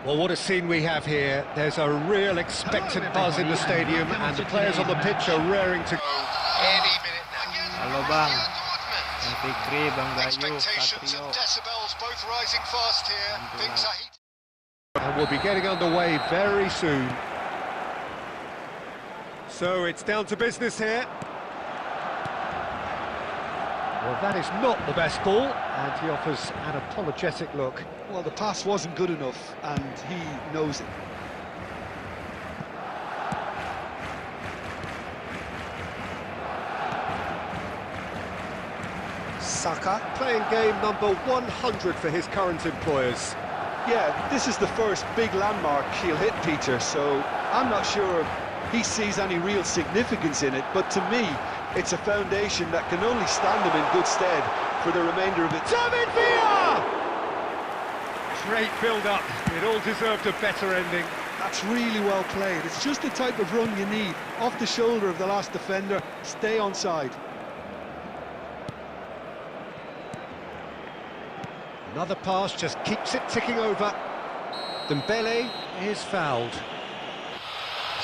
Well, what a scene we have here. There's a real expectant buzz in the stadium, and the players on the pitch are raring to go any minute now. Halo bang, Bang Fikri, Bang Bayu, Expectations Satrio. and decibels both rising fast here. Things are heating. And we'll be getting underway very soon. So it's down to business here. Well, that is not the best ball, and he offers an apologetic look. Well, the pass wasn't good enough, and he knows it. Saka playing game number 100 for his current employers. Yeah, this is the first big landmark he'll hit, Peter, so I'm not sure he sees any real significance in it, but to me, it's a foundation that can only stand him in good stead for the remainder of it. David Villa! Great build-up. It all deserved a better ending. That's really well played. It's just the type of run you need. Off the shoulder of the last defender, stay onside. Another pass just keeps it ticking over. Dembele is fouled.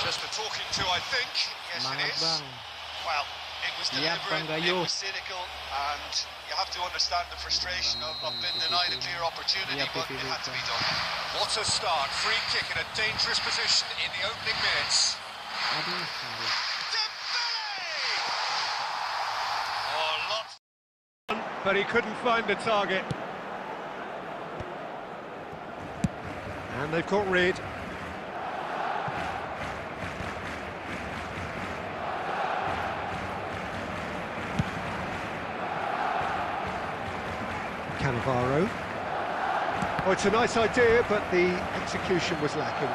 Just a talking to, I think. Yes, Semangat it is. bang. Well, it was Iya, Bang deliberate, Gayu. it was cynical, and you have to understand the frustration of being denied a clear opportunity, Iya, but it divisi. had to be done. What a start. Free kick in a dangerous position in the opening minutes. Aduh, aduh. Dembele! Oh, lots. But he couldn't find the target. And they've caught Reed. Cannavaro. Oh, it's a nice idea, but the execution was lacking.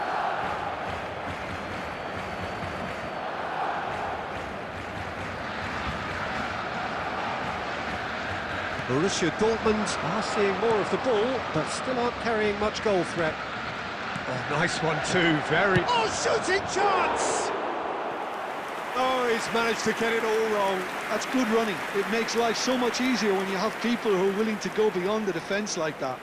Borussia Dortmund are seeing more of the ball, but still aren't carrying much goal threat. Oh, nice one too, very... Oh, shooting chance! Oh, he's managed to get it all wrong. That's good running. It makes life so much easier when you have people who are willing to go beyond the defence like that.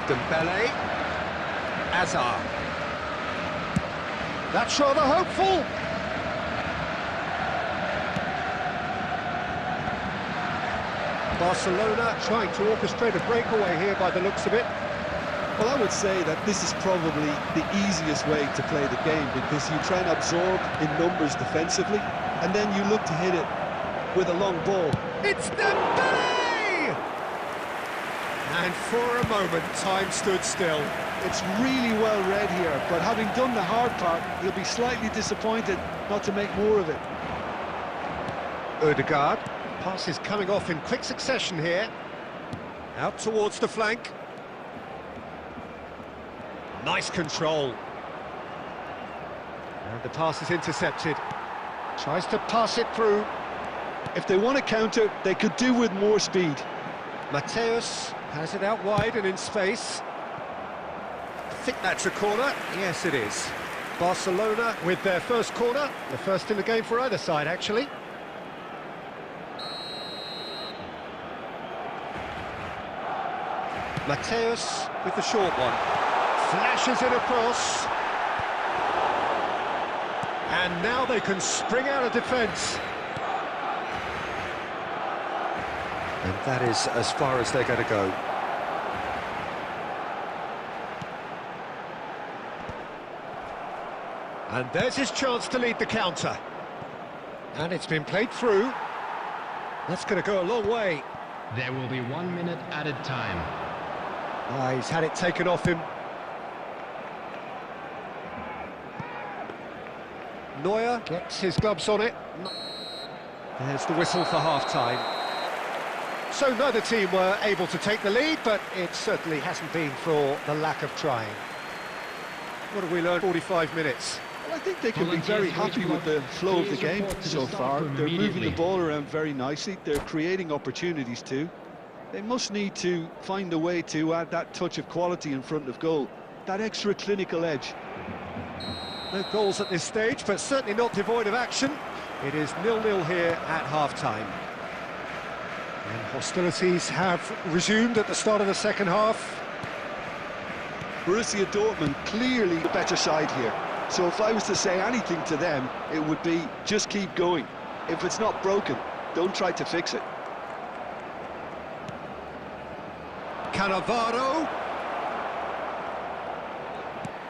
Dembele. Azar. That's rather hopeful. Barcelona trying to orchestrate a breakaway here by the looks of it. Well, I would say that this is probably the easiest way to play the game, because you try and absorb in numbers defensively, and then you look to hit it with a long ball. It's Dembele! And for a moment, time stood still. It's really well read here, but having done the hard part, he'll be slightly disappointed not to make more of it. Odegaard. Pass is coming off in quick succession here. Out towards the flank. Nice control. And the pass is intercepted. Tries to pass it through. If they want to counter, they could do with more speed. Mateus has it out wide and in space. I think that's a corner. Yes, it is. Barcelona with their first corner. The first in the game for either side, actually. Mateus with the short one. Flashes it across. And now they can spring out of defence. And that is as far as they're going to go. And there's his chance to lead the counter. And it's been played through. That's going to go a long way. There will be 1 minute added time. He's had it taken off him. Neuer gets his gloves on it. There's the whistle for half-time. So neither team were able to take the lead, but it certainly hasn't been for the lack of trying. What have we learned? 45 minutes. Well, I think they can be very happy with the flow of the game so far. They're moving the ball around very nicely. They're creating opportunities too. They must need to find a way to add that touch of quality in front of goal, that extra clinical edge. No goals at this stage, but certainly not devoid of action. It is 0-0 here at half-time. And hostilities have resumed at the start of the second half. Borussia Dortmund clearly the better side here. So if I was to say anything to them, it would be just keep going. If it's not broken, don't try to fix it. Cannavaro.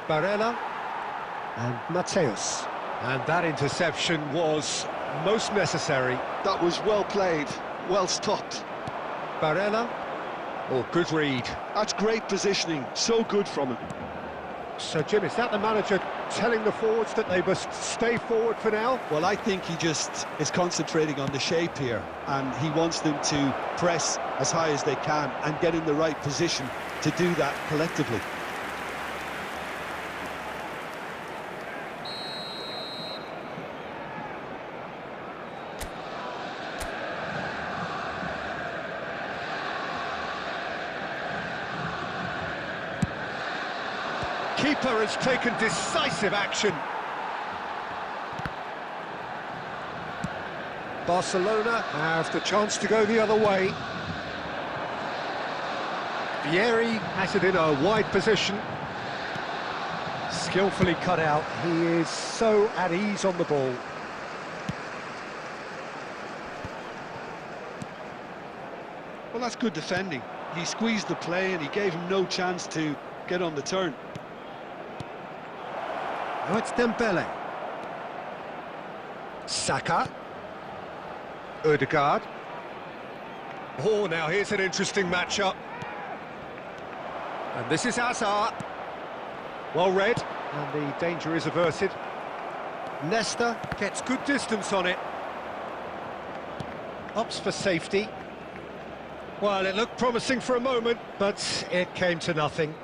Barella. And Mateus. And that interception was most necessary. That was well played, well stopped. Barella. Oh, good read. That's great positioning, so good from him. So, Jim, is that the manager telling the forwards that they must stay forward for now? Well, I think he just is concentrating on the shape here, and he wants them to press as high as they can and get in the right position to do that collectively. Keeper has taken decisive action. Barcelona have the chance to go the other way. Vieri has it in a wide position. Skillfully cut out. He is so at ease on the ball. Well, that's good defending. He squeezed the play and he gave him no chance to get on the turn. Now it's Dembele. Saka. Odegaard. Oh, now here's an interesting matchup. And this is Hazard. Well read, and the danger is averted. Nesta gets good distance on it. Opts for safety. Well, it looked promising for a moment, but it came to nothing.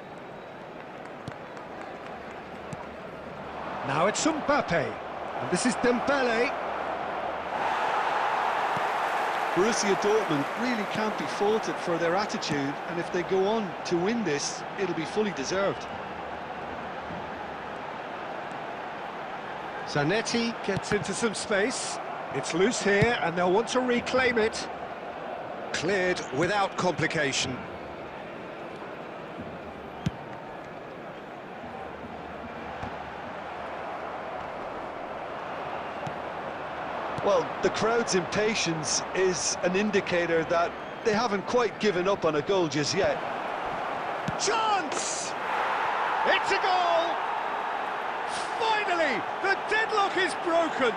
Now it's Mbappe, and this is Dembele. Borussia Dortmund really can't be faulted for their attitude, and if they go on to win this, it'll be fully deserved. Zanetti gets into some space. It's loose here, and they'll want to reclaim it. Cleared without complication. Well, the crowd's impatience is an indicator that they haven't quite given up on a goal just yet. Chance! It's a goal! Finally, the deadlock is broken.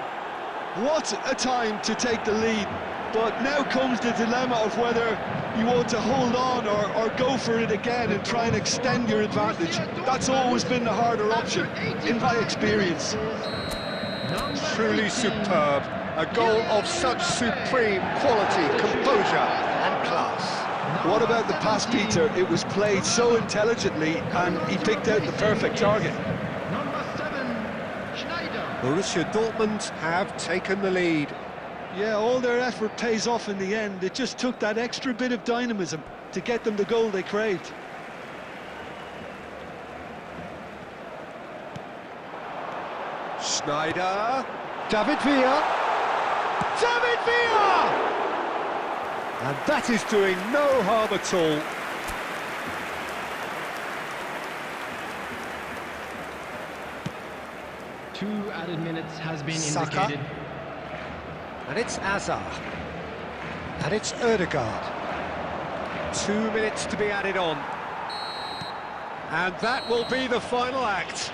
What a time to take the lead. But now comes the dilemma of whether you want to hold on or go for it again and try and extend your advantage. That's always been the harder option, in my experience. Truly superb. A goal of such supreme quality, composure and class. What about the pass, Peter? It was played so intelligently and he picked out the perfect target. Number 7, Schneider. Borussia Dortmund have taken the lead. Yeah, all their effort pays off in the end. It just took that extra bit of dynamism to get them the goal they craved. Schneider, David Villa, David Villa! And that is doing no harm at all. Two added minutes has been Saka. indicated. And it's Azar. And it's Ødegaard. 2 minutes to be added on. And that will be the final act.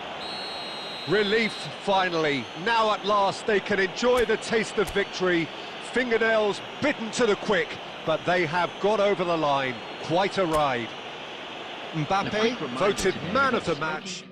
Relief, finally. Now at last they can enjoy the taste of victory. Fingernails bitten to the quick, but they have got over the line. Quite a ride. Mbappe voted man of the match.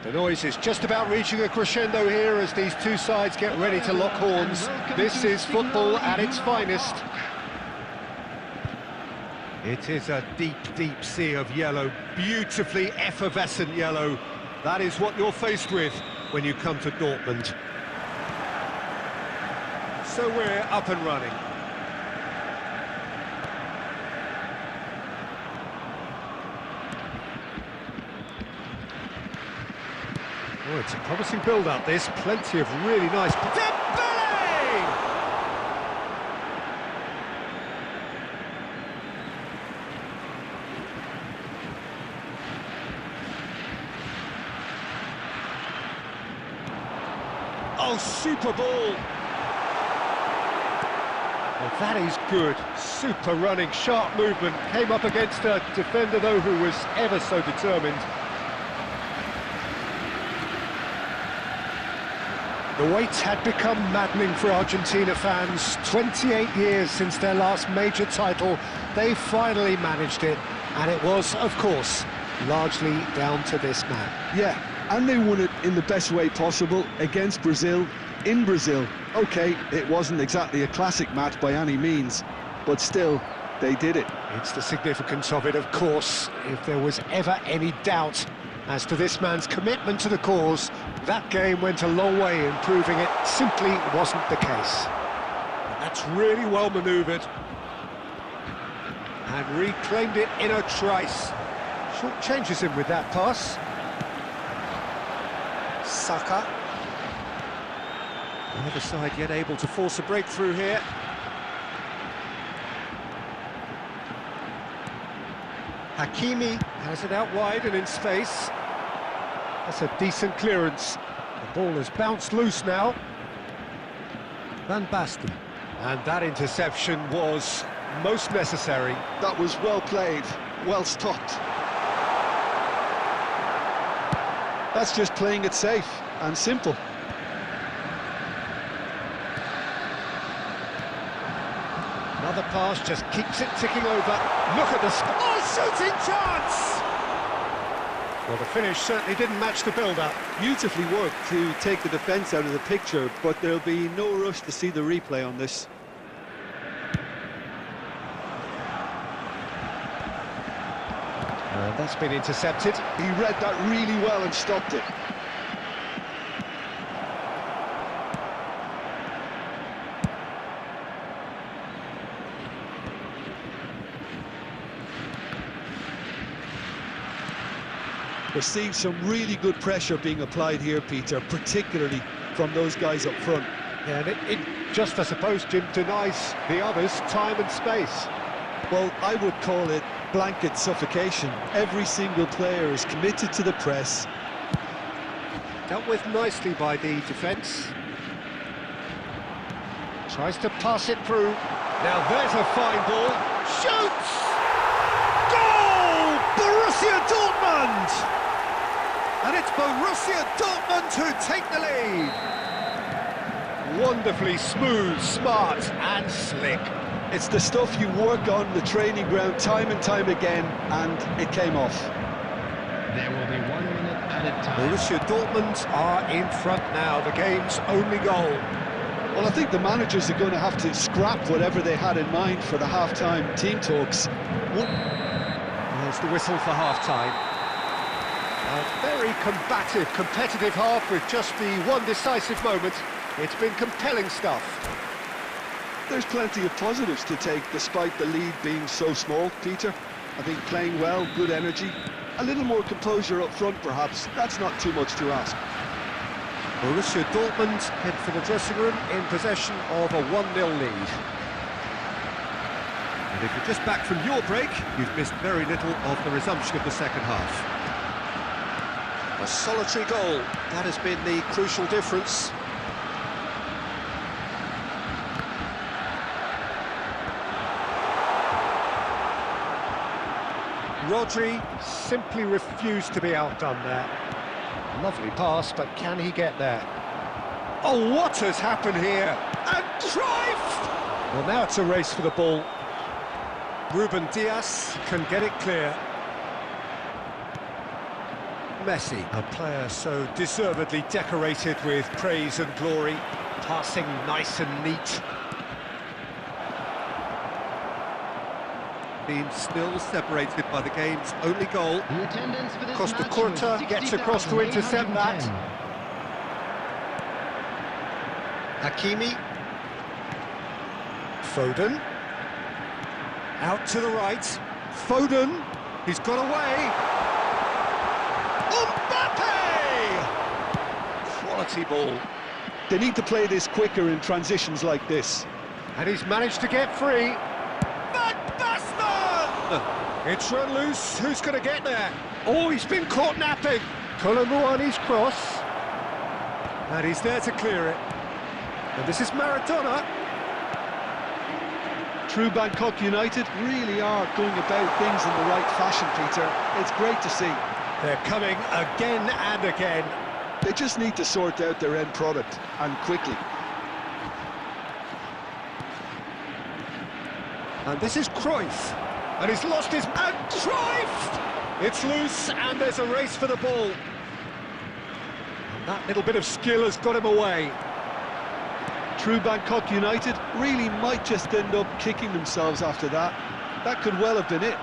The noise is just about reaching a crescendo here as these two sides get ready to lock horns. This is football at its finest. It is a deep, deep sea of yellow, beautifully effervescent yellow. That is what you're faced with when you come to Dortmund. So we're up and running. Oh, it's a promising build-up, this. Plenty of really nice... Dembele! Oh, super ball! Well, that is good. Super running, sharp movement. Came up against a defender, though, who was ever so determined. The wait had become maddening for Argentina fans. 28 years since their last major title. They finally managed it, and it was, of course, largely down to this man. Yeah, and they won it in the best way possible against Brazil, in Brazil. OK, it wasn't exactly a classic match by any means, but still, they did it. It's the significance of it, of course. If there was ever any doubt, As to this man's commitment to the cause, that game went a long way in proving it simply wasn't the case. And that's really well manoeuvred. And reclaimed it in a trice. Short changes him with that pass. Saka. Neither side yet able to force a breakthrough here. Hakimi has it out wide and in space. That's a decent clearance. The ball has bounced loose now. Van Basten. And that interception was most necessary. That was well played, well stopped. That's just playing it safe and simple. Another pass just keeps it ticking over. Look at the... shooting chance! Well, the finish certainly didn't match the build-up. Beautifully worked to take the defence out of the picture, but there'll be no rush to see the replay on this. That's been intercepted. He read that really well and stopped it. We're seeing some really good pressure being applied here, Peter, particularly from those guys up front. Yeah, and it just, I suppose, Jim, denies the others time and space. Well, I would call it blanket suffocation. Every single player is committed to the press. Dealt with nicely by the defence. Tries to pass it through. Now there's a fine ball. Shoots! Goal! Borussia Dortmund! And it's Borussia Dortmund who take the lead. Wonderfully smooth, smart and slick. It's the stuff you work on the training ground time and time again, and it came off. There will be 1 minute added time. Borussia Dortmund are in front now, the game's only goal. Well, I think the managers are going to have to scrap whatever they had in mind for the half-time team talks. There's the whistle for half-time. A very combative, competitive half with just the one decisive moment. It's been compelling stuff. There's plenty of positives to take despite the lead being so small, Peter. I think playing well, good energy, a little more composure up front perhaps, that's not too much to ask. Borussia Dortmund head for the dressing room in possession of a 1-0 lead. And if you're just back from your break, you've missed very little of the resumption of the second half. A solitary goal, that has been the crucial difference. Rodri simply refused to be outdone there. Lovely pass, but can he get there? Oh, what has happened here? And Cruyff! Well, now it's a race for the ball. Ruben Dias can get it clear. Messi, a player so deservedly decorated with praise and glory, passing nice and neat. Being still separated by the game's only goal. The attendance for this Costa match Curta was gets across to intercept that. 60,810. Hakimi. Foden. Out to the right. Foden. He's got away. Mbappe! Quality ball. They need to play this quicker in transitions like this. And he's managed to get free. It's run loose, who's going to get there? Oh, he's been caught napping. Kolomuani's cross. And he's there to clear it. And this is Maradona. True Bangkok United really are going about things in the right fashion, Peter. It's great to see. They're coming again and again. They just need to sort out their end product, and quickly. And this is Cruyff. And he's lost his... And Cruyff! It's loose, and there's a race for the ball. And that little bit of skill has got him away. True Bangkok United really might just end up kicking themselves after that. That could well have been it.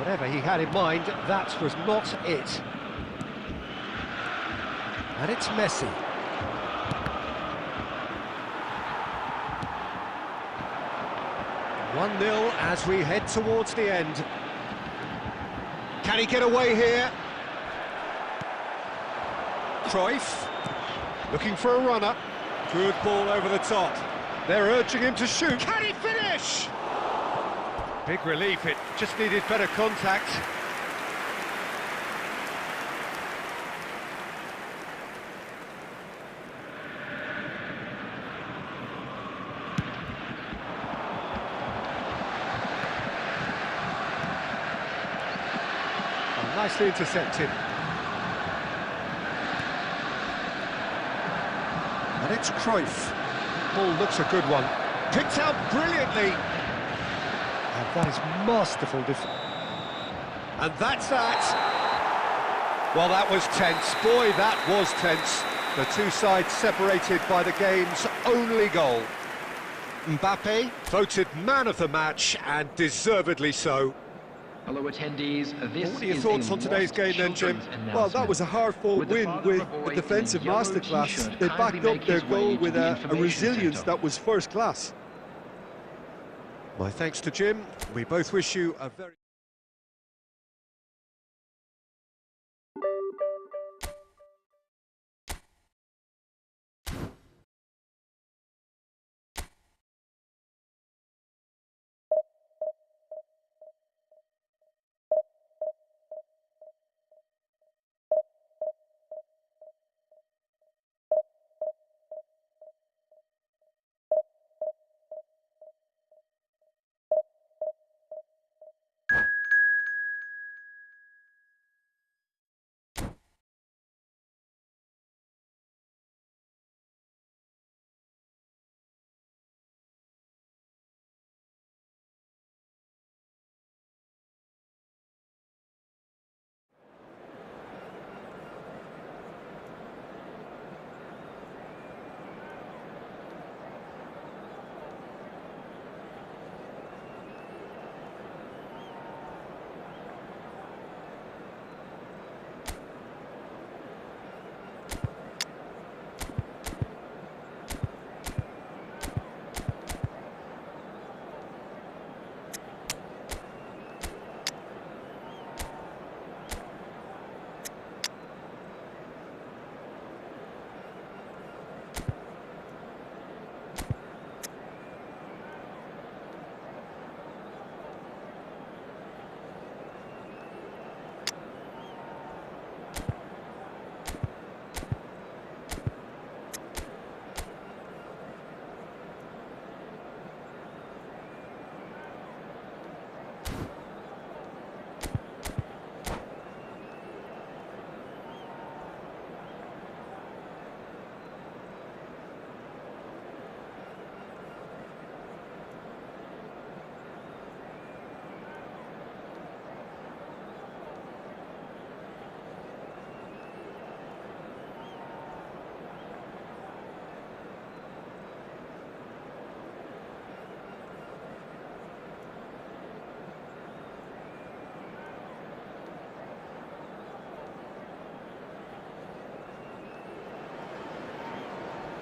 Whatever he had in mind, that was not it. And it's Messi. One 0 as we head towards the end. Can he get away here? Cruyff, looking for a runner. Good ball over the top. They're urging him to shoot. Can he finish? Big relief, it just needed better contact. Oh, nicely intercepted. And it's Cruyff. Ball looks a good one. Picked out brilliantly. And that is masterful and that's that. Well, that was tense. Boy, that was tense. The two sides separated by the game's only goal. Mbappe voted man of the match, and deservedly so. Hello attendees, this What are your is thoughts a on today's game then, Jim? Well, that was a hard-fought win with a defensive masterclass. They backed up their goal with a resilience that was first class. My thanks to Jim. We both wish you a very...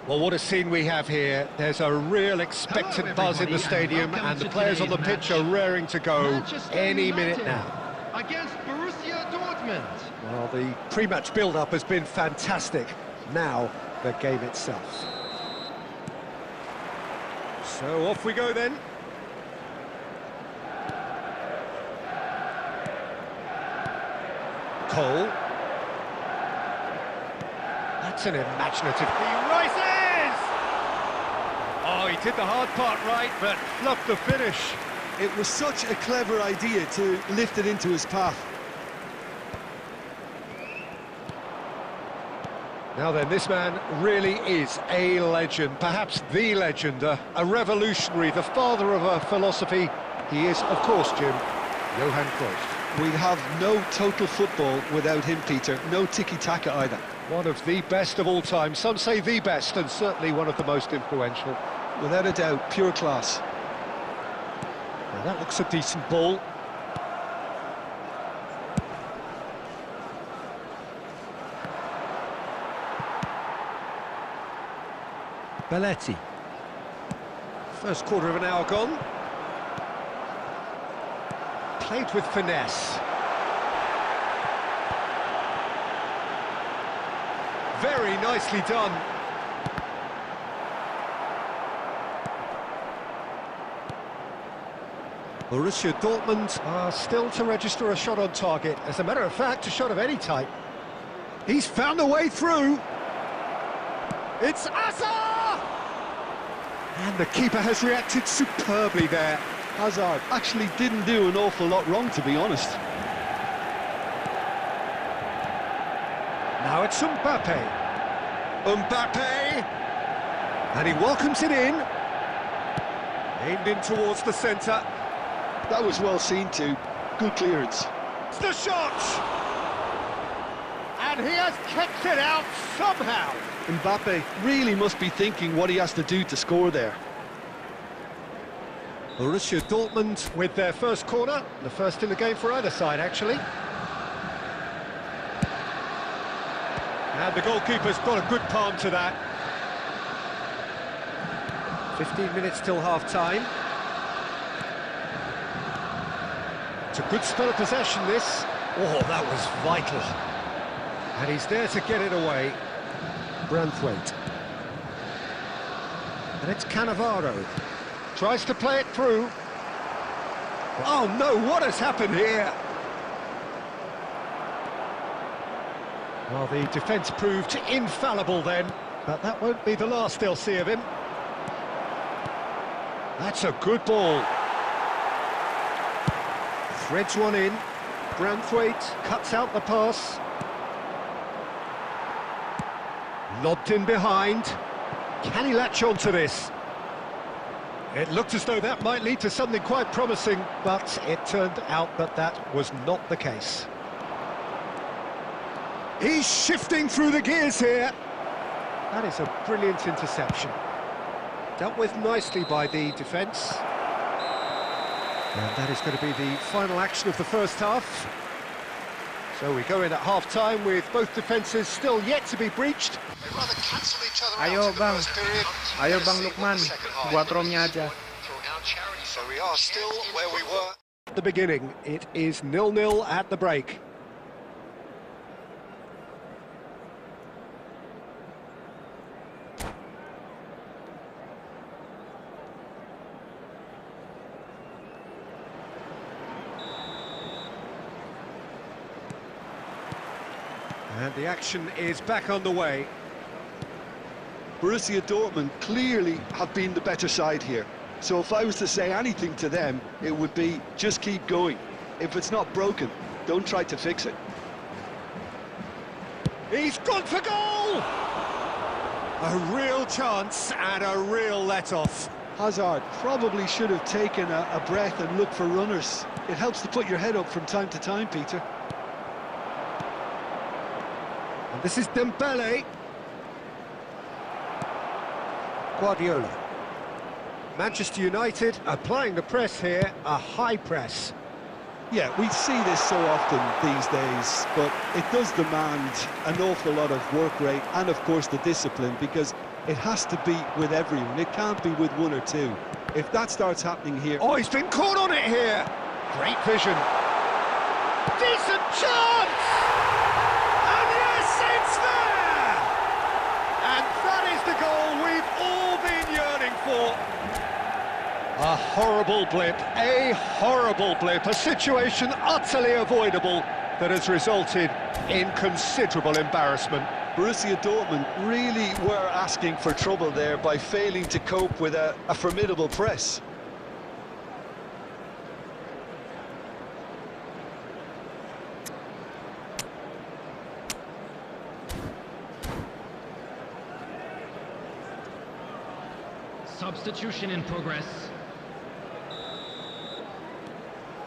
Well, what a scene we have here. There's a real expectant buzz in the stadium, and the players on the pitch are raring to go any minute now. Against Borussia Dortmund. Well, the pre-match build-up has been fantastic. Now, the game itself. So off we go then. Cole. That's an imaginative... He rises! Oh, he did the hard part right, but fluffed the finish. It was such a clever idea to lift it into his path. Now then, this man really is a legend, perhaps the legend, a revolutionary, the father of a philosophy. He is, of course, Jim, Johan Cruyff. We'd have no total football without him, Peter. No tiki-taka either. One of the best of all time. Some say the best, and certainly one of the most influential. Without a doubt, pure class. Now that looks a decent ball. Belletti. First quarter of an hour gone. Played with finesse. Very nicely done. Borussia Dortmund are still to register a shot on target. As a matter of fact, a shot of any type. He's found a way through. It's Asa! And the keeper has reacted superbly there. Hazard actually didn't do an awful lot wrong, to be honest. Now it's Mbappe. Mbappe! And he welcomes it in. Aimed in towards the centre. That was well seen too. Good clearance. It's the shot! And he has kept it out somehow. Mbappe really must be thinking what he has to do to score there. Borussia Dortmund with their first corner. The first in the game for either side, actually. And the goalkeeper's got a good palm to that. 15 minutes till half-time. It's a good spell of possession, this. Oh, that was vital. And he's there to get it away. Branthwaite. And it's Cannavaro. Tries to play it through. Oh no, what has happened here? Well, the defence proved infallible then, but that won't be the last they'll see of him. That's a good ball. Threads one in. Branthwaite cuts out the pass. Lobbed in behind. Can he latch on to this? It looked as though that might lead to something quite promising, but it turned out that that was not the case. He's shifting through the gears here. That is a brilliant interception. Dealt with nicely by the defence. And that is going to be the final action of the first half. So we go in at half-time with both defences still yet to be breached. They rather cancel each other out Ayo in the bang, first period. ayo bang Lukman, buat romnya aja. So we are still where we were at the beginning. It is 0-0 at the break. And the action is back on the way. Borussia Dortmund clearly have been the better side here. So if I was to say anything to them, it would be just keep going. If it's not broken, don't try to fix it. He's gone for goal! A real chance and a real let-off. Hazard probably should have taken a breath and looked for runners. It helps to put your head up from time to time, Peter. And this is Dembele. Guardiola. Manchester United applying the press here, a high press. Yeah, we see this so often these days, but it does demand an awful lot of work rate and, of course, the discipline, because it has to be with everyone. It can't be with one or two. If that starts happening here... Oh, he's been caught on it here! Great vision. Decent chance! And yes, it's there! And that is the goal we've all been yearning for. A horrible blip, a situation utterly avoidable that has resulted in considerable embarrassment. Borussia Dortmund really were asking for trouble there by failing to cope with a formidable press. Substitution in progress.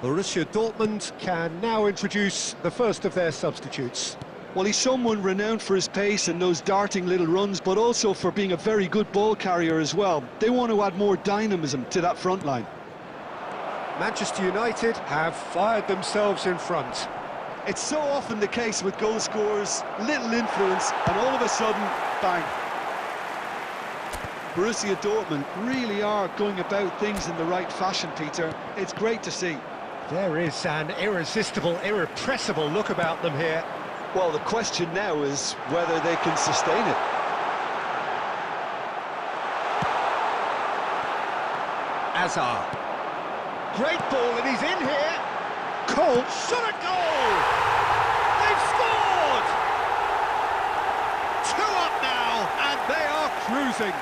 Borussia Dortmund can now introduce the first of their substitutes. Well, he's someone renowned for his pace and those darting little runs, but also for being a very good ball carrier as well. They want to add more dynamism to that front line. Manchester United have fired themselves in front. It's so often the case with goal scorers, little influence, and all of a sudden, bang. Borussia Dortmund really are going about things in the right fashion, Peter. It's great to see. There is an irresistible, irrepressible look about them here. Well, the question now is whether they can sustain it. Azar. Great ball, and he's in here. Cole, shot a goal! They've scored! 2 up now, and they are cruising.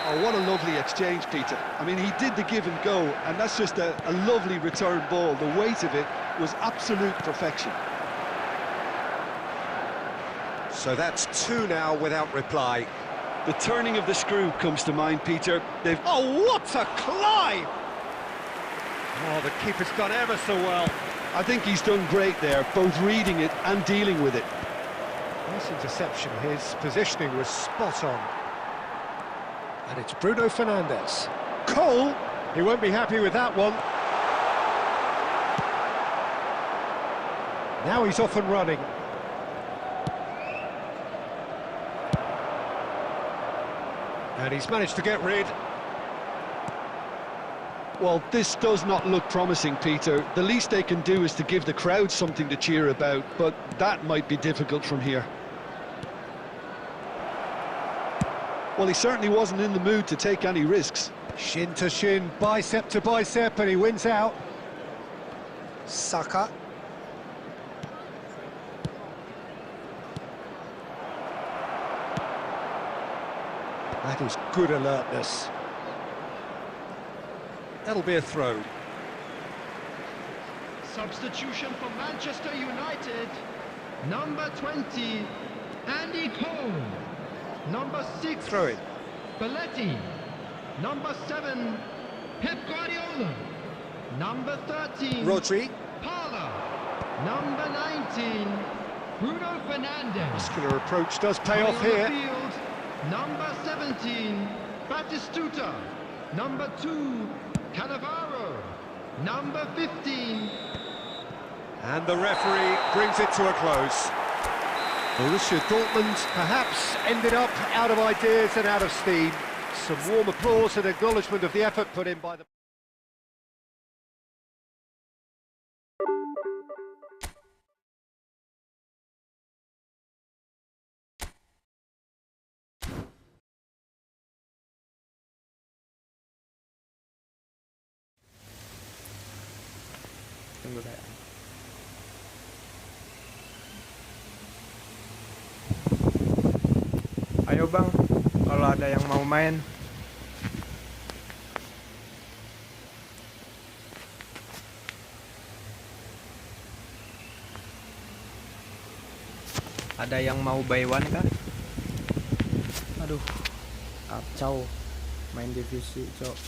Oh, what a lovely exchange, Peter. I mean, he did the give and go, and that's just a lovely return ball. The weight of it was absolute perfection. So that's 2 now without reply. The turning of the screw comes to mind, Peter. They've... Oh, what a climb! Oh, the keeper's done ever so well. I think he's done great there, both reading it and dealing with it. Nice interception. His positioning was spot on. And it's Bruno Fernandes. Cole! He won't be happy with that one. Now he's off and running. And he's managed to get rid. Well, this does not look promising, Peter. The least they can do is to give the crowd something to cheer about, but that might be difficult from here. Well, he certainly wasn't in the mood to take any risks. Shin to shin, bicep to bicep, and he wins out. Saka. That is good alertness. That'll be a throw. Substitution for Manchester United. Number 20, Andy Cole. Number 6, Throw it. Belletti. Number 7, Pep Guardiola. Number 13, Rodri. Parla. Number 19, Bruno Fernandes. Muscular approach does pay off Coming on here. the field, number 17, Batistuta. Number 2, Cannavaro. Number 15. And the referee brings it to a close. Borussia Dortmund perhaps ended up out of ideas and out of steam. Some warm applause and acknowledgement of the effort put in by the... Tunggu saya. Ayo bang, kalau ada yang mau main. Ada yang mau buy one kah? Aduh, kacau main divisi, cok.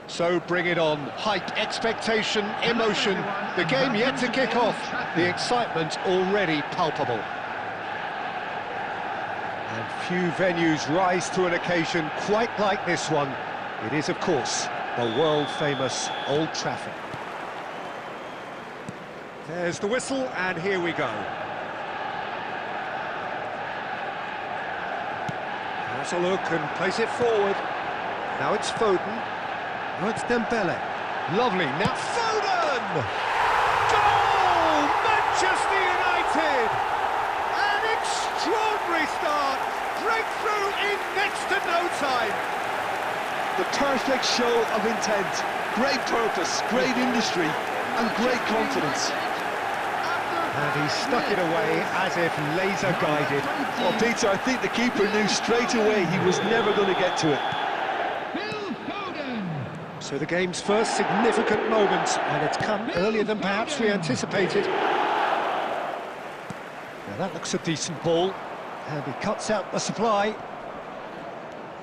So bring it on. Hype, expectation, emotion. The game yet to kick off. The excitement already palpable. And few venues rise to an occasion quite like this one. It is, of course, the world-famous Old Trafford. There's the whistle, and here we go. Has a look and plays it forward. Now it's Foden. Now it's Dembele. Lovely. Now Foden! Goal! Manchester United! An extraordinary start. Breakthrough in next to no time. The perfect show of intent. Great purpose, great industry, and great confidence. And he stuck it away as if laser-guided. Well, Peter, I think the keeper knew straight away he was never going to get to it. So the game's first significant moment, and it's come earlier than perhaps we anticipated. Now that looks a decent ball, and he cuts out the supply.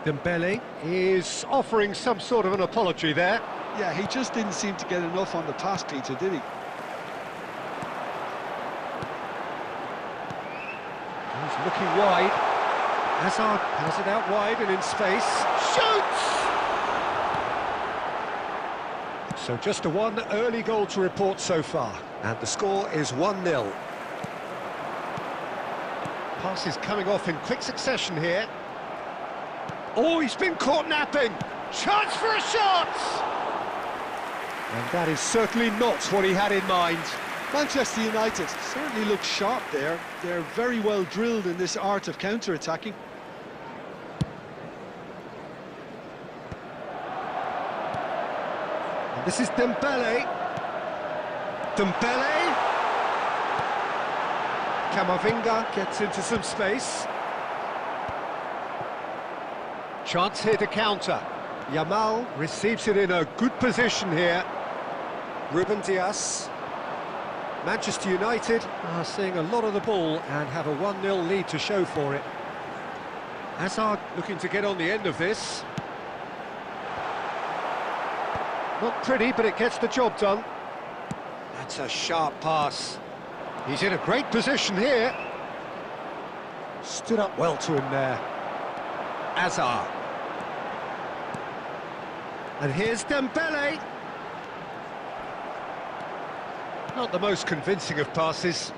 Dembele is offering some sort of an apology there. Yeah, he just didn't seem to get enough on the pass, Peter, did he? He's looking wide. Hazard has it out wide and in space. Shoots! So just a one early goal to report so far. And the score is 1-0. Pass is coming off in quick succession here. Oh, he's been caught napping. Chance for a shot! And that is certainly not what he had in mind. Manchester United certainly look sharp there. They're very well drilled in this art of counter-attacking. And this is Dembele. Dembele. Camavinga gets into some space. Chance here to counter. Yamal receives it in a good position here. Ruben Dias. Manchester United are seeing a lot of the ball and have a 1-0 lead to show for it. Hazard looking to get on the end of this. Not pretty, but it gets the job done. That's a sharp pass. He's in a great position here. Stood up well to him there. Hazard. And here's Dembele. Not the most convincing of passes.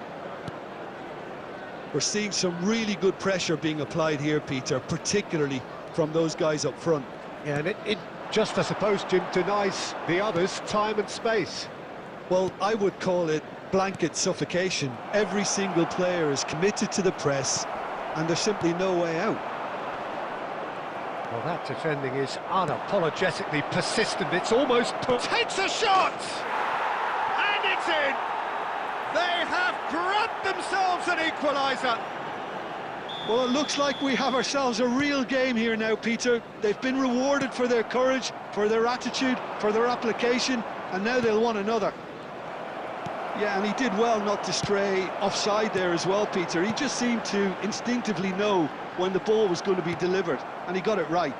We're seeing some really good pressure being applied here, Peter, particularly from those guys up front. Yeah, and it just, I suppose, Jim, denies the others time and space. Well, I would call it blanket suffocation. Every single player is committed to the press, and there's simply no way out. Well, that defending is unapologetically persistent. It's almost takes a shot! And it's in! They have grabbed themselves an equaliser! Well, it looks like we have ourselves a real game here now, Peter. They've been rewarded for their courage, for their attitude, for their application, and now they'll want another. Yeah, and he did well not to stray offside there as well, Peter. He just seemed to instinctively know when the ball was going to be delivered, and he got it right.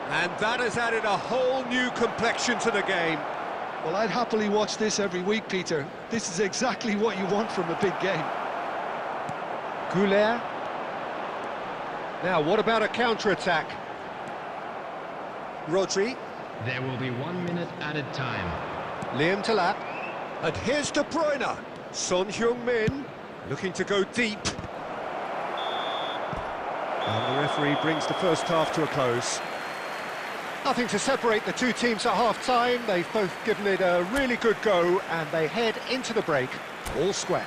And that has added a whole new complexion to the game. Well, I'd happily watch this every week, Peter. This is exactly what you want from a big game. Goulet. Now, what about a counter-attack? Rodri. There will be 1 minute added time. Liam Delap. And here's De Bruyne. Son Heung-min looking to go deep. And the referee brings the first half to a close. Nothing to separate the two teams at half-time. They've both given it a really good go, and they head into the break all square.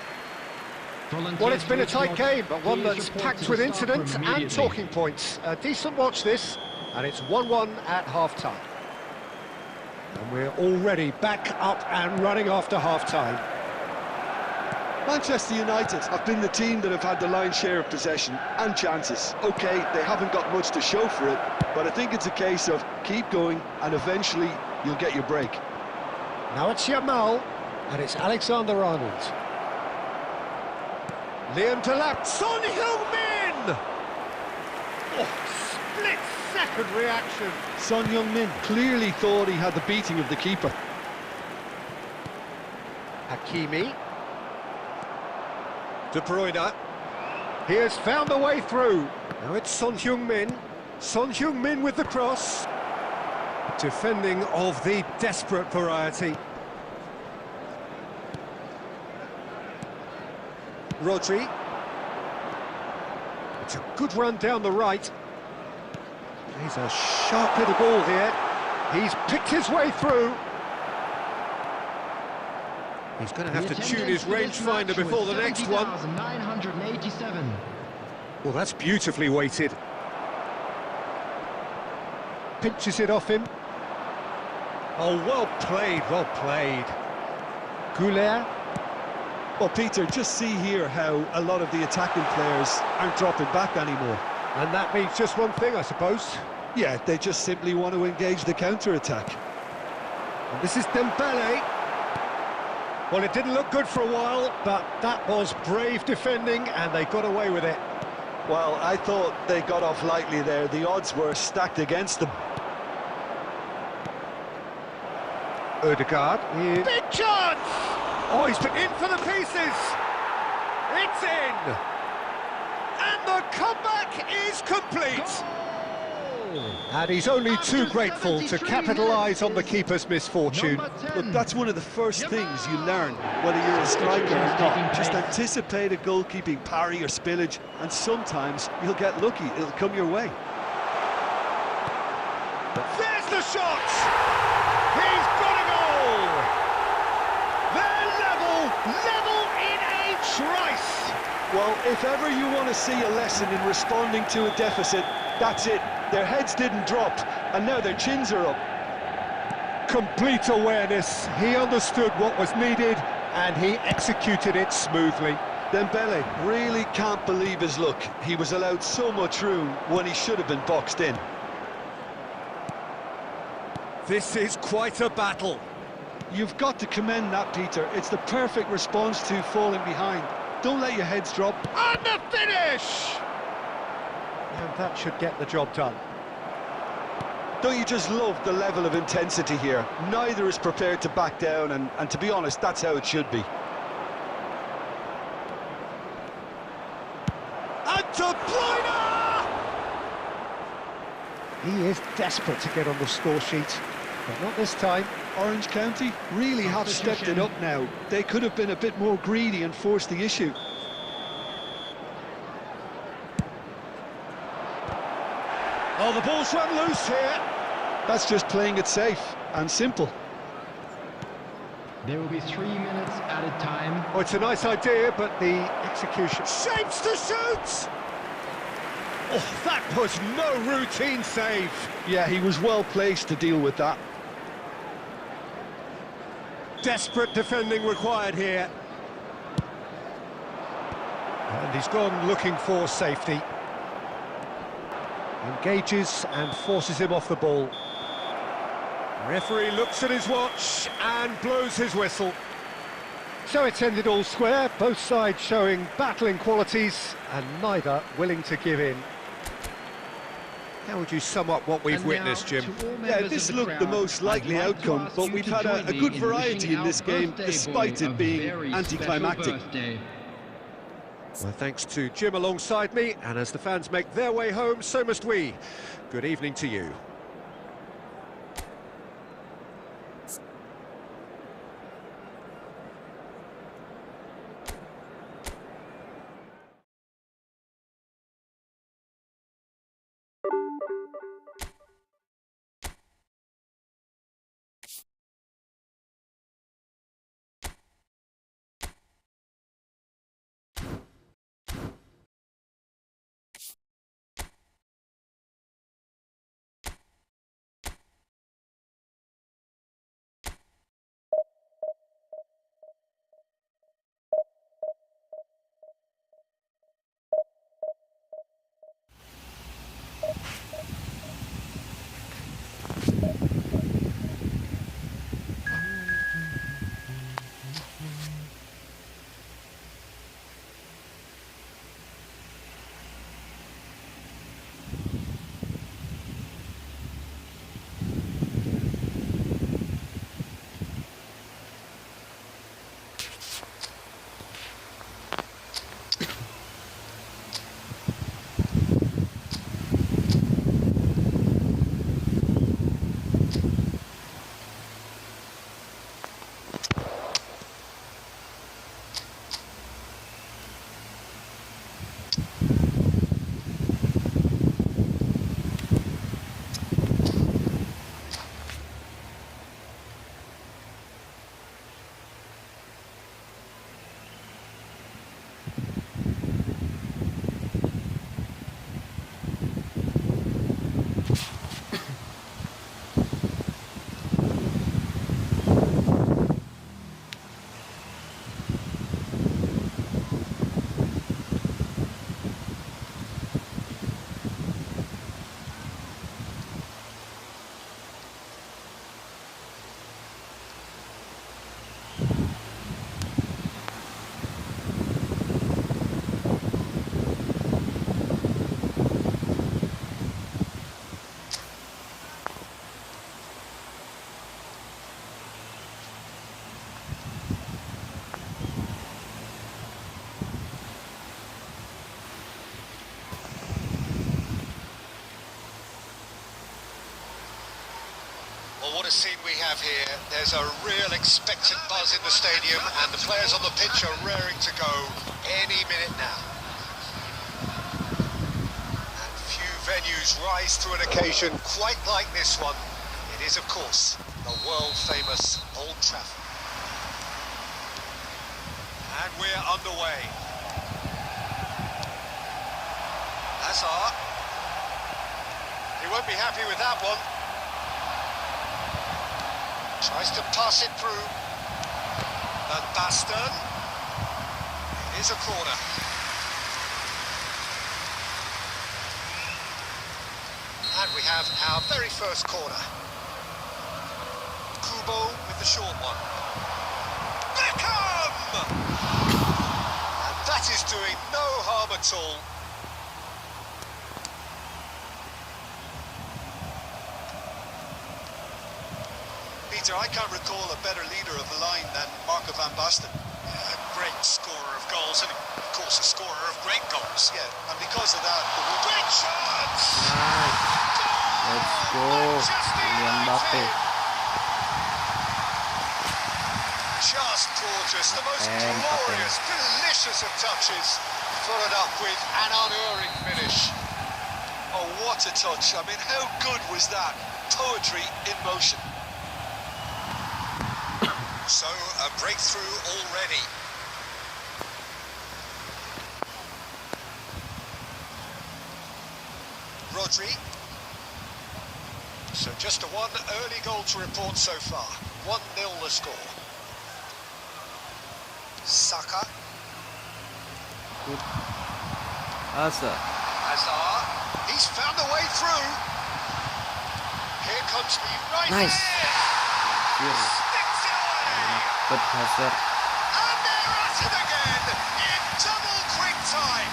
Well, it's been a tight game, but one that's packed with incidents and talking points. A decent watch this, and it's 1-1 at half-time. And we're already back up and running after half-time. Manchester United have been the team that have had the lion's share of possession and chances. OK, they haven't got much to show for it, but I think it's a case of keep going and eventually you'll get your break. Now it's Yamal, and it's Alexander-Arnold. Liam Delap, Son Heung-min! Oh, splits second reaction. Son Heung-min clearly thought he had the beating of the keeper. Hakimi. De Bruyne. He has found a way through. Now it's Son Heung-min. Son Heung-min with the cross. Defending of the desperate variety. Rodri. It's a good run down the right. He's a sharp little ball here. He's picked his way through. He's going to have to tune his rangefinder before the next one. 987. Well, that's beautifully weighted. Pinches it off him. Oh, well played, well played. Goulet. Well, Peter, just see here how a lot of the attacking players aren't dropping back anymore. And that means just one thing, I suppose. Yeah, they just simply want to engage the counter-attack. And this is Dembele. Well, it didn't look good for a while, but that was brave defending, and they got away with it. Well, I thought they got off lightly there. The odds were stacked against them. Odegaard. Big chance! Oh, he's been in for the pieces! It's in! And the comeback is complete! And he's only too grateful to capitalise on the keeper's misfortune. Look, that's one of the first things you learn, whether you're a striker or not. Just anticipate a goalkeeping parry or spillage, and sometimes you'll get lucky, it'll come your way. There's the shot! He's got a goal! They're level in a trice! Well, if ever you want to see a lesson in responding to a deficit, that's it. Their heads didn't drop, and now their chins are up. Complete awareness. He understood what was needed, and he executed it smoothly. Dembele really can't believe his luck. He was allowed so much room when he should have been boxed in. This is quite a battle. You've got to commend that, Peter. It's the perfect response to falling behind. Don't let your heads drop. And the finish! And that should get the job done. Don't you just love the level of intensity here? Neither is prepared to back down, and to be honest, that's how it should be. And De Bruyne! He is desperate to get on the score sheet, but not this time. Orange County really have stepped it up now. They could have been a bit more greedy and forced the issue. Oh, the ball's run loose here. That's just playing it safe and simple. There will be 3 minutes added time. Oh, it's a nice idea, but the execution... Shapes to shoot! Oh, that was no routine save. Yeah, he was well placed to deal with that. Desperate defending required here. And he's gone looking for safety. Engages and forces him off the ball. Referee looks at his watch and blows his whistle. So it's ended all square, both sides showing battling qualities and neither willing to give in. How would you sum up what we've witnessed, Jim? Yeah, this looked the most likely outcome, but we've had a good variety in this game, despite it being anticlimactic. Well, thanks to Jim alongside me, and as the fans make their way home, so must we. Good evening to you. what a scene we have here. There's a real expectant buzz in the stadium and the players on the pitch are raring to go any minute now. And few venues rise to an occasion quite like this one. It is, of course, the world-famous Old Trafford. And we're underway. Hazard. He won't be happy with that one. Tries to pass it through. And Gasskeunn. It is a corner. And we have our very first corner. Kubo with the short one. Beckham! And that is doing no harm at all. Peter, I can't recall a better leader of the line than Marco van Basten. A great scorer of goals and, of course, a scorer of great goals. Yeah, and because of that... Great chance! Nice. Let's go. Kylian Mbappe. Just gorgeous, the most glorious, delicious of touches, followed up with an unerring finish. Oh, what a touch. I mean, how good was that? Poetry in motion. So, a breakthrough already. Rodri. So just a one early goal to report so far. 1-0 the score. Saka. Good. Hazard. Hazard. He's found a way through. Here comes the right Nice. there. Yes. Sticks it away. Good Hazard. And they're at it again in double quick time.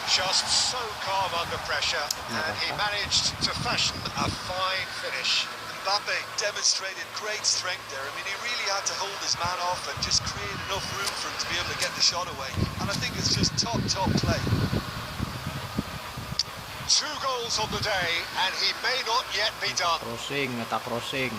Just so calm under pressure, and he managed to fashion a fine finish. Mbappe demonstrated great strength there. I mean, he really had to hold his man off and just create enough room for him to be able to get the shot away. And I think it's just top play. 2 goals on the day, and he may not yet be done. Crossing, attack crossing.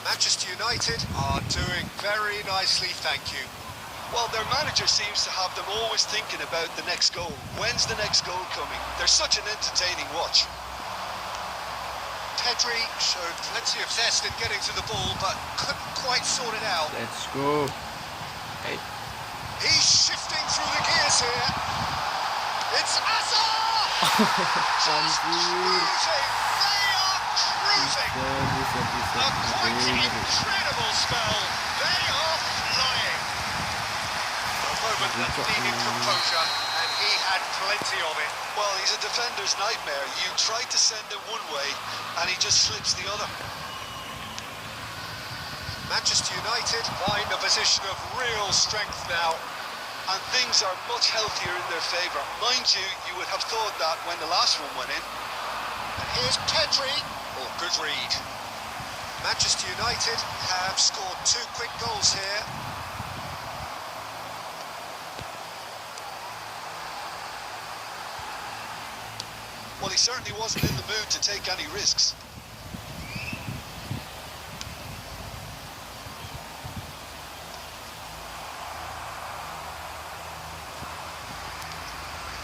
Manchester United are doing very nicely, thank you. Well, their manager seems to have them always thinking about the next goal. When's the next goal coming? They're such an entertaining watch. Pedri showed plenty of zest in getting to the ball, but couldn't quite sort it out. Let's go. Hey. He's shifting through the gears here. It's Hazard! Just cruising! They are cruising! A quite incredible spell. They are flying. A moment that needed composure, and he had plenty of it. Well, he's a defender's nightmare. You try to send him one way, and he just slips the other. Manchester United find a position of real strength now. And things are much healthier in their favour. Mind you, you would have thought that when the last one went in. And here's Pedri. Oh, good read. Manchester United have scored 2 quick goals here. Well, he certainly wasn't in the mood to take any risks.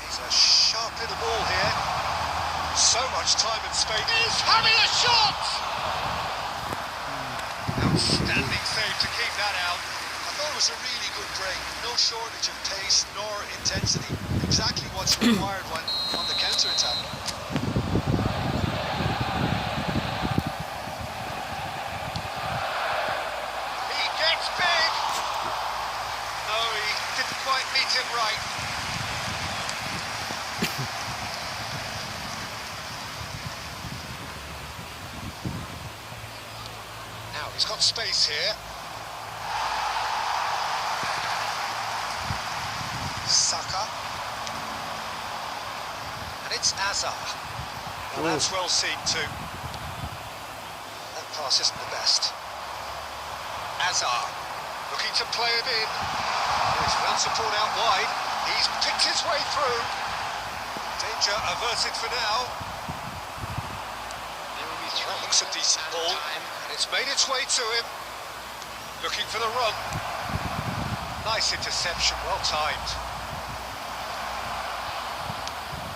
He's a sharp little ball here. So much time and space. He's having a shot! Outstanding save to keep that out. I thought it was a really good break. No shortage of pace nor intensity. Exactly what's required when on the counter-attack. He's got space here. Saka. And it's Azar. Well, that's well seen too. That pass isn't the best. Azar, looking to play it in. He's found support out wide. He's picked his way through. Danger averted for now. That looks a decent ball, and it's made its way to him. Looking for the run. Nice interception, well timed.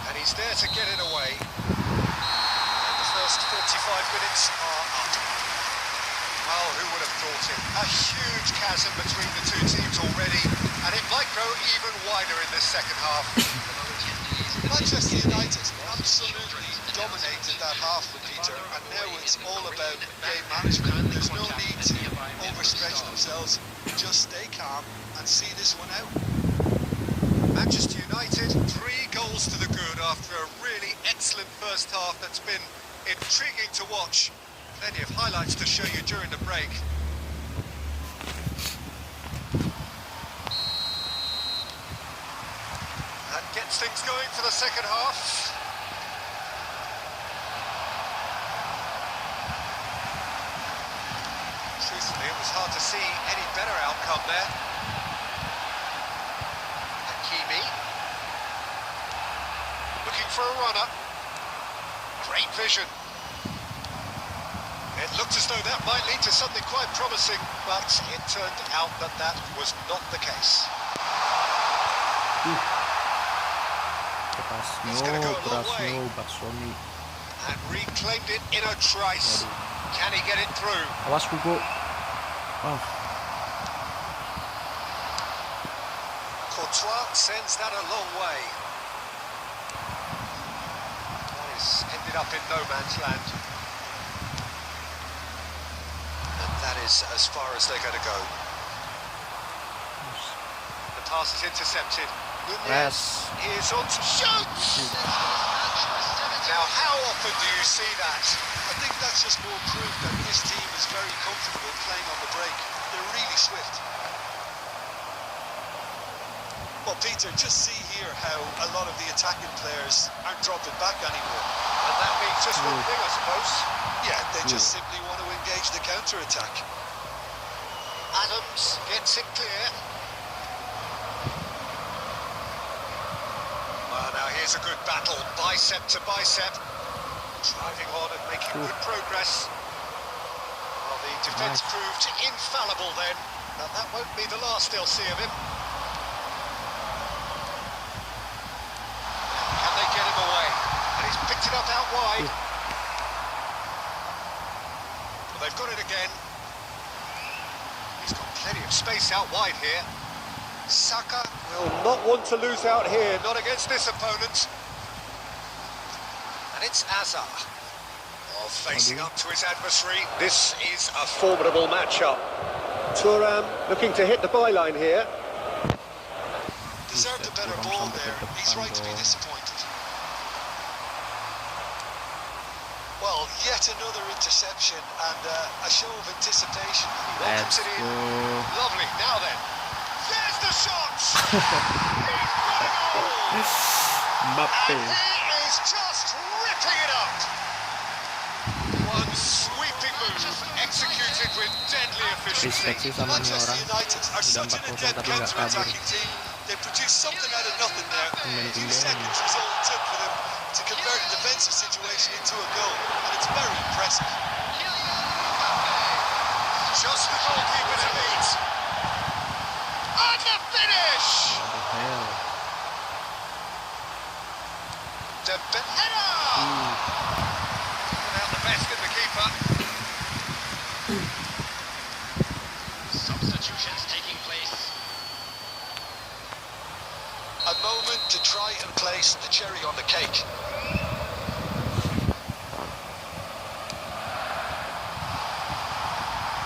And he's there to get it away. And the first 45 minutes are up. Well, who would have thought it? A huge chasm between the two teams already, and it might grow even wider in this second half. Manchester United absolutely dominated that half with Peter, and now it's all about game management. There's no need to overstretch themselves. Just stay calm and see this one out. Manchester United, 3 goals to the good after a really excellent first half that's been intriguing to watch. Plenty of highlights to show you during the break. That gets things going for the second half. Truthfully, it was hard to see any better outcome there. Hakimi. Looking for a runner. Great vision. It looked as though that might lead to something quite promising, but it turned out that that was not the case. He's going to go a long way. And reclaimed it in a trice. Can he get it through? Awas Hugo. Oh, Courtois sends that a long way. That is ended up in no man's land. And that is as far as they're going to go. The pass is intercepted. Nunez is on to shoot! Now, how often do you see that? I think that's just more proof that this team is very comfortable playing on the break. They're really swift. Well, Peter, just see here how a lot of the attacking players aren't dropping back anymore. And that means just one thing, I suppose. Yeah, they just simply want to engage the counter-attack. Adams gets it clear. Well, now here's a good battle, bicep to bicep. Driving on and making good progress. Well, the defence proved infallible then, but that won't be the last they'll see of him. Can they get him away? And he's picked it up out wide. Well, they've got it again. He's got plenty of space out wide here. Saka will not want to lose out here, not against this opponent. And it's Azar. Oh, facing up to his adversary. This is a formidable matchup. Thuram looking to hit the byline here. Deserved a better ball there. He's right to be disappointed. Well, yet another interception and a show of anticipation. Welcomes it in. Lovely. Now then. There's the shot! He's got it all! And he is just ripping it up! One sweeping move, executed with deadly efficiency. Manchester United are such an adept counter-attacking team. They produced something out of nothing there. A few seconds was all it took for them to convert a defensive situation into a goal, and it's very impressive. Just the goalkeeper to beat. And the finish! The header! Without the best in the keeper. Substitutions taking place. A moment to try and place the cherry on the cake.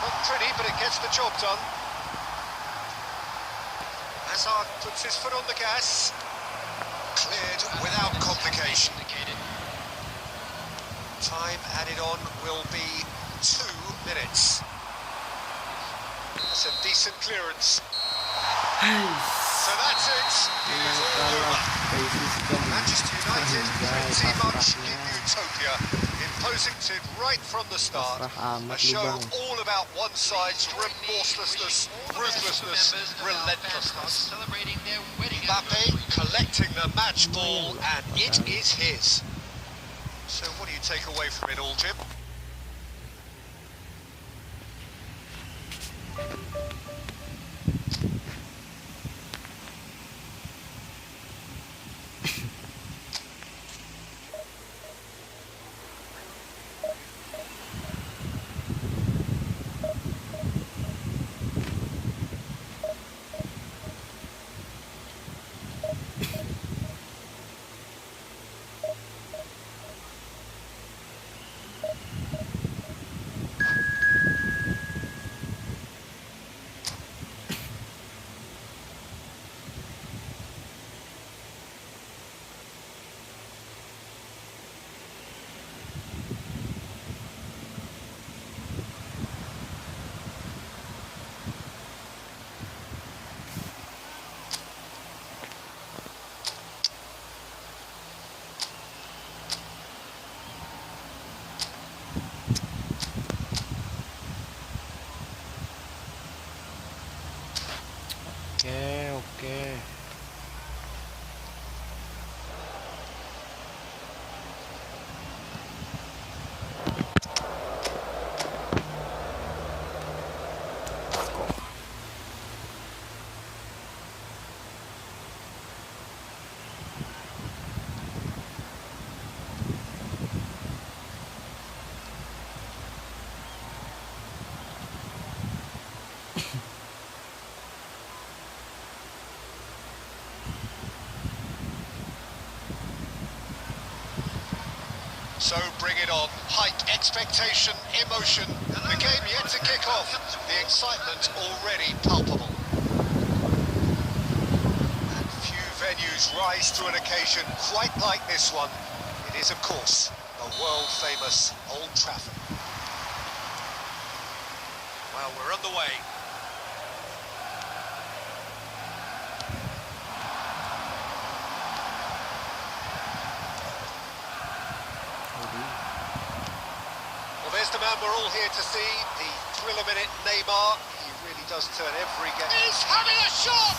Not pretty, but it gets the job done. Hazard puts his foot on the gas. Cleared without complication. Time added on will be 2 minutes. That's a decent clearance. Hai. So that's it. It is all Kalah over. by system. Manchester United, Anjay, pretty much pasrahnya. in utopia, imposing it right from the start. Pasrah A amat lu show bang. all about one side's remorselessness, ruthlessness, relentlessness. Celebrating their wedding Mbappe collecting the match ball, and it is his. So what do you take away from it all, Jim? Oke. So bring it on. Hype, expectation, emotion. The game yet to kick off. The excitement already palpable. And few venues rise to an occasion quite like this one. It is, of course, the world-famous Old Trafford. Well, we're on the way. Well, there's the man we're all here to see, the thriller-minute Neymar. He really does turn every game. He's having a shot!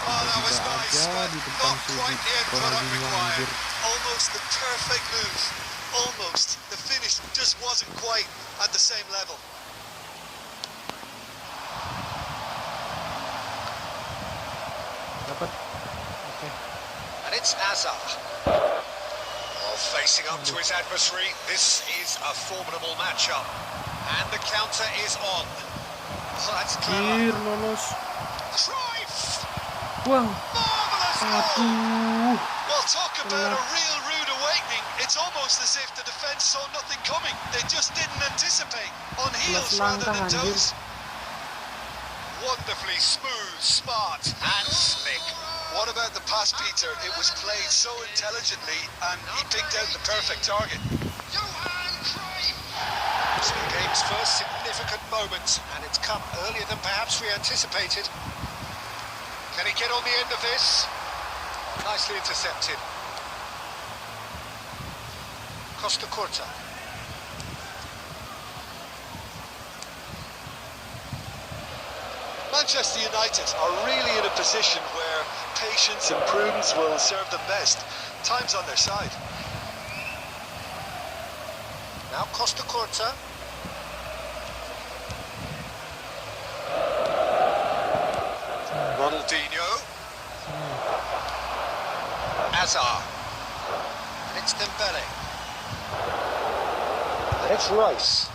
Oh, that was nice, but not quite the end product required. Almost the perfect move. Almost. The finish just wasn't quite at the same level. Dapat. Oke. And it's Hazard. Facing up to his adversary, this is a formidable matchup. And the counter is on. Oh, that's clever. Lolos. Cruyff! Wow. Marvellous goal! Aduh. Well, talk about a real rude awakening. It's almost as if the defence saw nothing coming. They just didn't anticipate. On heels rather than toes. Wonderfully smooth, smart and slick. What about the pass, Peter? It was played so intelligently and he picked out the perfect target. It's the game's first significant moment, and it's come earlier than perhaps we anticipated. Can he get on the end of this? Nicely intercepted. Costa Curta. Manchester United are really in a position where patience and prudence will serve them best. Time's on their side. Now Costa Curta. Ronaldinho. Hazard. And it's Dembele. And it's Rice.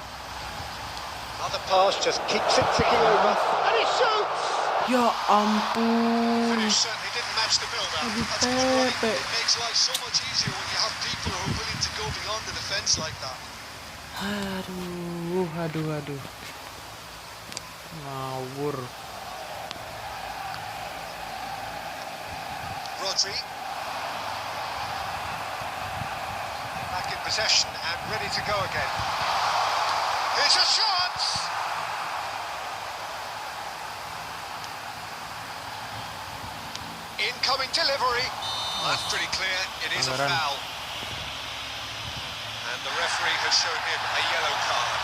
Another pass just keeps it ticking over. And he shoots! Ya ampun. Finish certainly didn't match the build-up. Aduh, That's good running. Pepe. It makes life so much easier when you have people who are willing to go beyond the defence like that. Aduh. Ngawur. Rodri. Back in possession and ready to go again. Here's a shot! incoming delivery. That's pretty clear, it is a Pelanggaran. foul. And the referee has shown him a yellow card.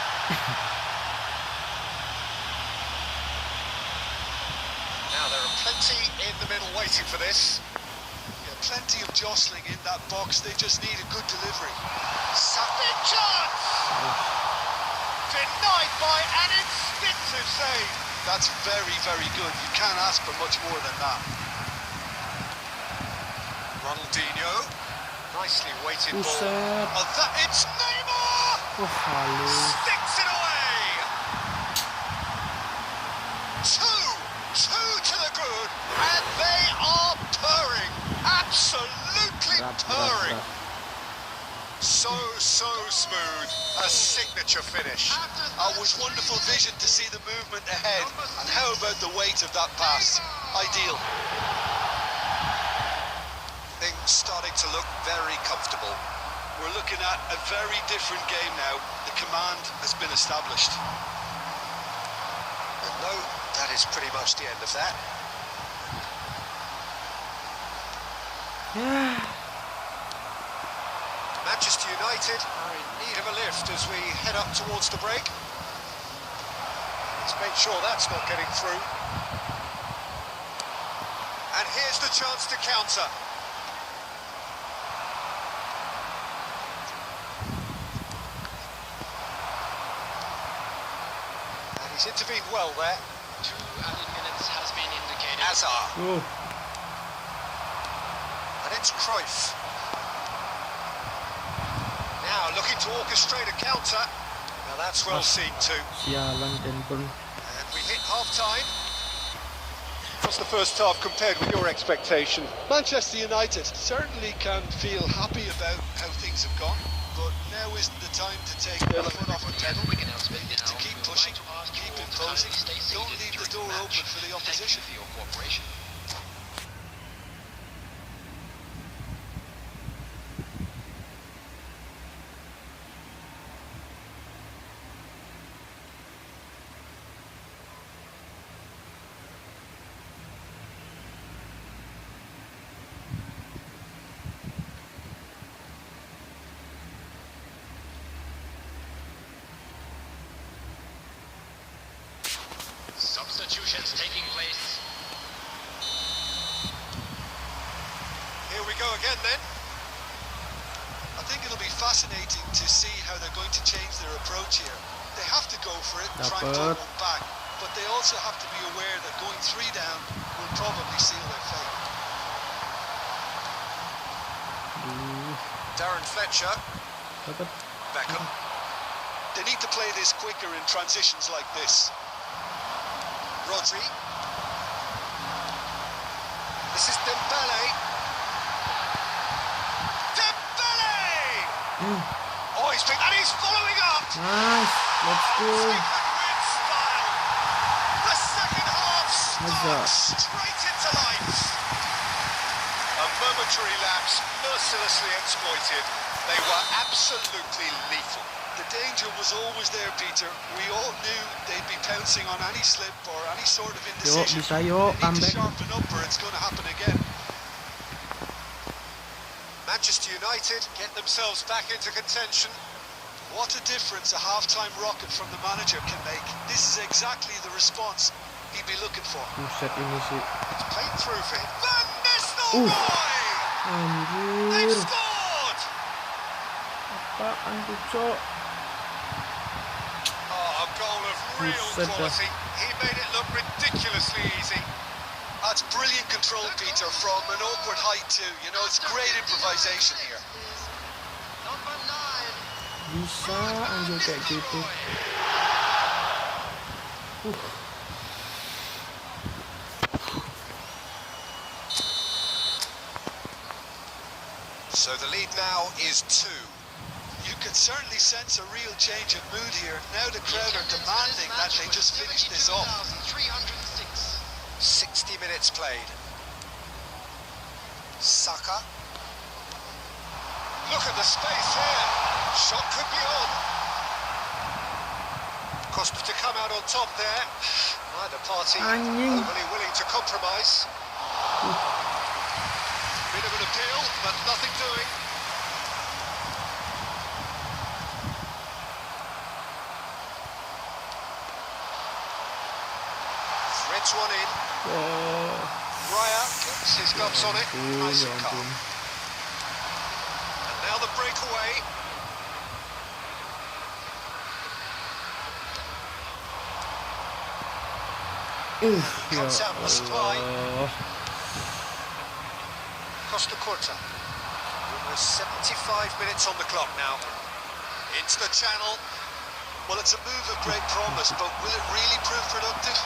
Now there are plenty in the middle waiting for this. Yeah, plenty of jostling in that box, they just need a good delivery. Big chance! Denied by an instinctive save. That's very, very good. You can't ask for much more than that. Ronaldinho, nicely weighted ball. Buset. Oh, that it's Neymar! Wah, halus. Sticks it away! Two to the good, and they are purring. Absolutely purring. So smooth. A signature finish. It was wonderful vision to see the movement ahead. And how about the weight of that pass? Ideal. Things starting to look very comfortable. We're looking at a very different game now. The command has been established. And no, that is pretty much the end of that. Manchester United are in need of a lift as we head up towards the break. Let's make sure that's not getting through. And here's the chance to counter. And he's intervened well there. 2 added minutes has been indicated. Hazard. Oh, And it's Cruyff. Now looking to orchestrate a counter. Now that's well seen too. sialan Denburn. And we hit half-time. What's the first half compared with your expectation? Manchester United certainly can feel happy about how things have gone, but now isn't the time to take their foot off the pedal. They need to keep pushing, keep imposing, don't leave the door open for the opposition. For your cooperation. Substitutions taking place. Here we go again then. I think it'll be fascinating to see how they're going to change their approach here. They have to go for it and try and Dapat. take one back, but they also have to be aware that going 3 down will probably seal their fate. Darren Fletcher. Dapat. Beckham. They need to play this quicker in transitions like this. Rodri. This is Dembele. Dembele! Oh, he's picked, and he's following up! Nice, let's go. With style. The second half Hazard. starts straight into life. A momentary lapse, mercilessly exploited. They were absolutely lethal. The danger was always there, Peter. We all knew they'd be pouncing on any slip or any sort of Yo, indecision. bisa yo, They need to comeback. sharpen up or it's going to happen again. Manchester United get themselves back into contention. What a difference a half-time rocket from the manager can make. This is exactly the response he'd be looking for. Buset ini sih. It's played through for him. Van Nistelrooy! They've Anjir. scored! Apaan tuh, Cok? Oh, a goal of real Buset dah. quality. He made it look ridiculously easy. That's brilliant control, Peter, from an awkward height too. You know, it's great improvisation here. Number 9. Bisa anjir kayak gitu. So the lead now is 2. You can certainly sense a real change of mood here. Now the crowd are demanding that they just finish this off. 306. 60 minutes played. Saka. Look at the space here. Shot could be on. Costa to come out on top there. Neither party Anjing. overly willing to compromise. puts one in. Oh, Raya gets his gloves on it. Nice ya and calm. ampun. And now the breakaway. Ya Comes out the supply. Allah. Costa Curta. Almost 75 minutes on the clock now. Into the channel. Well, it's a move of great promise, but will it really prove productive?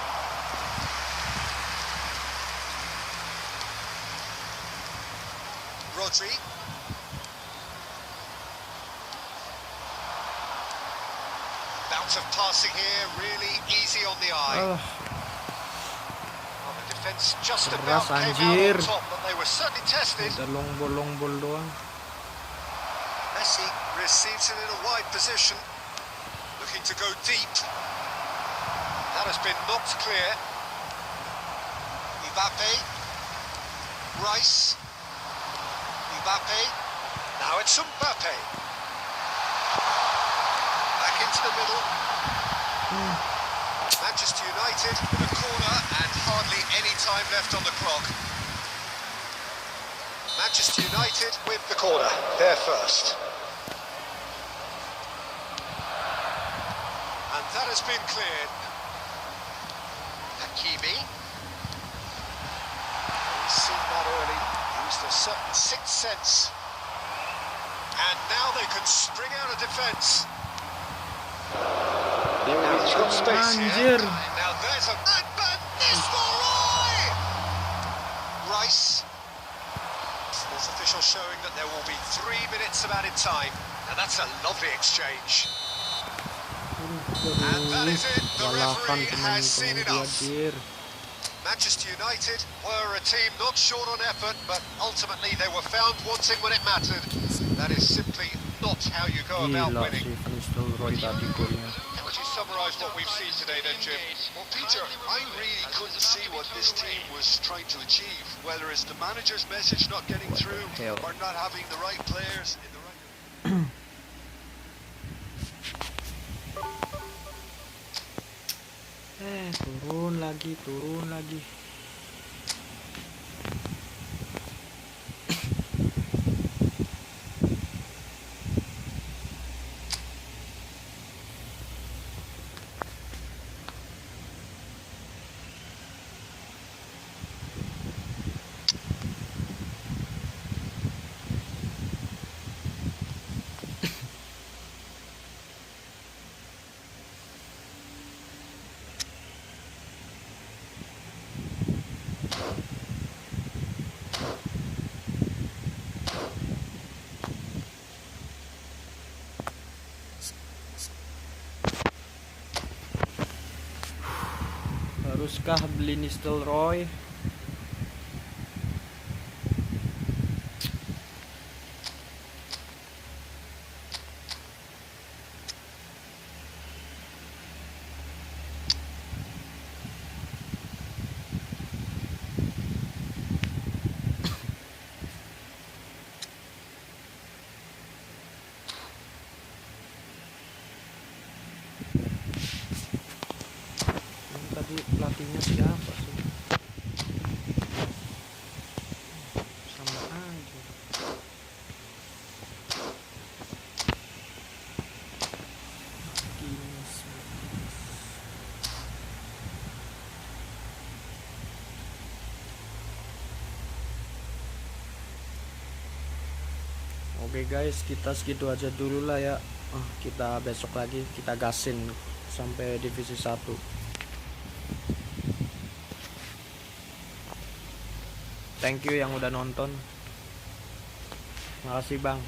Rodri. Bounce of passing here, really easy on the eye. Ah, Well, the defence just Keras, about came anjir. out on top, but they were certainly tested. udah long ball doang. Messi receives it in a wide position, looking to go deep. That has been knocked clear. Mbappe. Rice. Mbappe. Now it's Mbappe. Back into the middle. Manchester United with a corner and hardly any time left on the clock. Manchester United with the corner, they're first. And that has been cleared. Hakimi. He's seen that early, used a certain sixth sense. And now they can spring out of defence. Now he's got space here. Anjir. Now there's a... And Van Nistelrooy! Rice. Sports official showing that there will be 3 minutes of added time. And that's a lovely exchange. And that is it. The Kalahkan referee pemain has seen enough. anjir. Manchester United were a team not short on effort, but ultimately they were found wanting when it mattered. That is simply not how you go about Gila winning. si Van Nistelrooy tadi golnya. How would you summarise what we've seen today then, Jim? Well, Peter, I really couldn't see what this team was trying to achieve, whether it's the manager's message not getting What the through hell? or not having the right players in the right... Turun lagi. Haruskah beli Nistelrooy? Tadi pelatihnya siapa sih? Sama aja. Oke guys, kita segitu aja dulu lah ya. Kita besok lagi kita gasin sampai divisi 1. Thank you yang udah nonton. Makasih Bang.